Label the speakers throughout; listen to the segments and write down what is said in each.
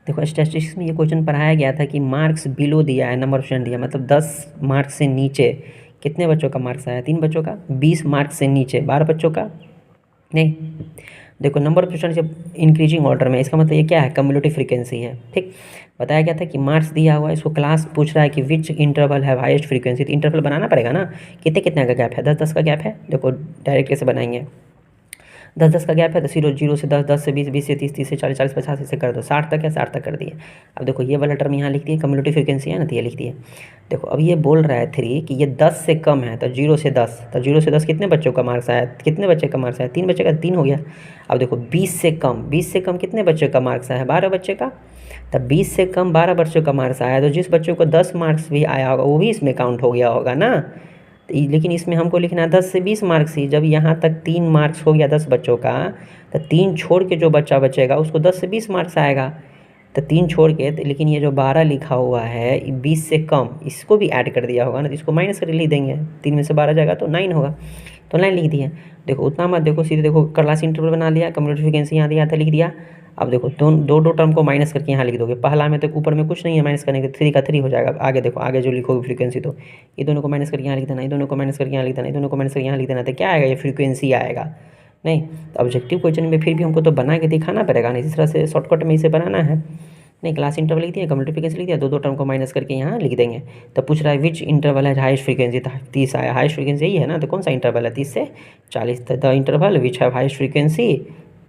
Speaker 1: देखो स्टैटिस्टिक्स में ये क्वेश्चन पढ़ाया गया था कि मार्क्स बिलो दिया है, नंबर ऑफ स्टूडेंट दिया, मतलब 10 मार्क्स से नीचे कितने बच्चों का मार्क्स आया, 3 बच्चों का, 20 मार्क्स से नीचे 12 बच्चों का, नहीं। देखो नंबर ऑफ स्टूडेंट जब इंक्रीजिंग ऑर्डर में, इसका मतलब ये क्या है, कम्युलेटिव फ्रीक्वेंसी है, ठीक। बताया गया था कि मार्क्स दिया हुआ है, इसको क्लास पूछ रहा है कि विच इंटरवल है हाईएस्ट फ्रीक्वेंसी, तो इंटरवल बनाना पड़ेगा ना, कितने कितने का गैप है, 10 10 का गैप है। देखो डायरेक्ट कैसे बनाएंगे, 10 10 का गैप है तो 0 0 से 10 10 से 20 20 से 30 30 से 40 40 50 से कर दो, 60 तक है, 60 तक कर दिए। अब देखो ये वाला टर्म यहाँ लिख दिए, कम्युलेटिव फ्रीक्वेंसी है ना, तो ये लिख दिए। देखो अब ये बोल रहा है 3 कि ये 10 से कम है, तो 0 से 10, तो 0 से 10 कितने बच्चों का मार्क्स आया, कितने बच्चे का मार्क्स आया, 3 बच्चे का, 3 हो गया। अब देखो 20 से कम, 20 से कम कितने बच्चे का मार्क्स आया, 12 बच्चे का, तब 20 से कम 12 बच्चों का मार्क्स आया, तो जिस बच्चों को 10 मार्क्स भी आया होगा वो भी इसमें काउंट हो गया होगा ना। लेकिन इसमें हमको लिखना है 10 से 20 मार्क्स ही, जब यहाँ तक 3 मार्क्स हो गया 10 बच्चों का, तो 3 छोड़ के जो बच्चा बचेगा उसको 10 से 20 मार्क्स आएगा, तो 3 छोड़ के, तो लेकिन ये जो 12 लिखा हुआ है 20 से कम, इसको भी ऐड कर दिया होगा ना, तो इसको माइनस करके लिख देंगे, 3 में से 12 जाएगा तो 9 होगा, तो 9 लिख दिए। देखो उतना मत देखो, सीधे देखो क्लास इंटरवल बना लिया, कम्युलेटिव फ्रीक्वेंसी यहाँ दिया था लिख दिया। अब देखो दो टर्म को माइनस करके यहाँ लिख दोगे, पहला में तो ऊपर में कुछ नहीं है माइनस करने के, 3 का 3 हो जाएगा। आगे देखो आगे जो लिखोगे फ्रीक्वेंसी, तो ये दोनों को माइनस करके यहाँ लिख देना, ये दोनों को माइनस करके यहाँ लिख देना, ये दोनों को माइनस करके यहाँ लिख देना, तो क्या आएगा, ये फ्रीक्वेंसी आएगा। नहीं तो ऑब्जेक्टिव क्वेश्चन में फिर भी हमको तो बना के दिखाना पड़ेगा ना, इस तरह से शॉर्टकट में इसे बनाना है। नहीं क्लास इंटरवल लिख दिया, कम्युलेटिव फ्रीक्वेंसी लिख दिया, दो टर्म को माइनस करके यहाँ लिख देंगे। तो पूछ रहा है विच इंटरवल है हाईएस्ट फ्रीक्वेंसी, तो 30 आया, हाईएस्ट फ्रीक्वेंसी यही है ना, तो कौन सा इंटरवल है, 30 से 40, द इंटरवल विच है हाईएस्ट फ्रीक्वेंसी,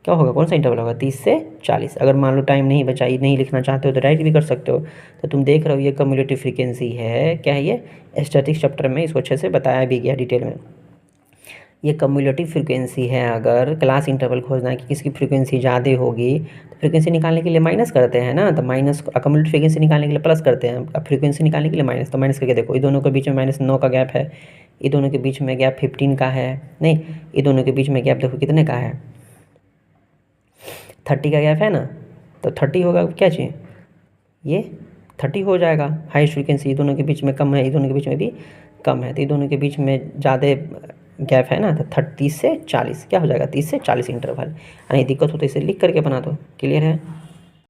Speaker 1: क्या होगा, कौन सा इंटरवल होगा, 30 से 40। अगर मान लो टाइम नहीं बचा, नहीं लिखना चाहते हो तो डायरेक्ट भी कर सकते हो। तो तुम देख रहे हो ये कम्युलेटिव फ्रीक्वेंसी है, क्या है ये, स्टैटिक्स चैप्टर में इसको अच्छे से बताया भी गया डिटेल में। ये कम्युलेटिव फ्रीक्वेंसी है, अगर क्लास इंटरवल खोजना है कि किसकी फ्रीक्वेंसी ज़्यादा होगी, तो फ्रीक्वेंसी निकालने के लिए माइनस करते हैं ना, तो माइनस, कम्युलेटिव फ्रीक्वेंसी निकालने के लिए प्लस करते हैं, अब फ्रीक्वेंसी निकालने के लिए माइनस, तो माइनस करके देखो ये दोनों के बीच में -9 का गैप है, ये दोनों के बीच में गैप 15 का है, नहीं ये दोनों के बीच में गैप देखो कितने का है, 30 का गैप है ना, तो 30 होगा क्या चाहिए, ये 30 हो जाएगा। हाईएस्ट फ्रीक्वेंसी ये दोनों के बीच में कम है, ये दोनों के बीच में भी कम है, तो ये दोनों के बीच में ज़्यादा गैप है ना, तो 30 से 40 क्या हो जाएगा, 30 से 40 इंटरवल। यानी दिक्कत हो तो इसे लिख करके बना दो, क्लियर है।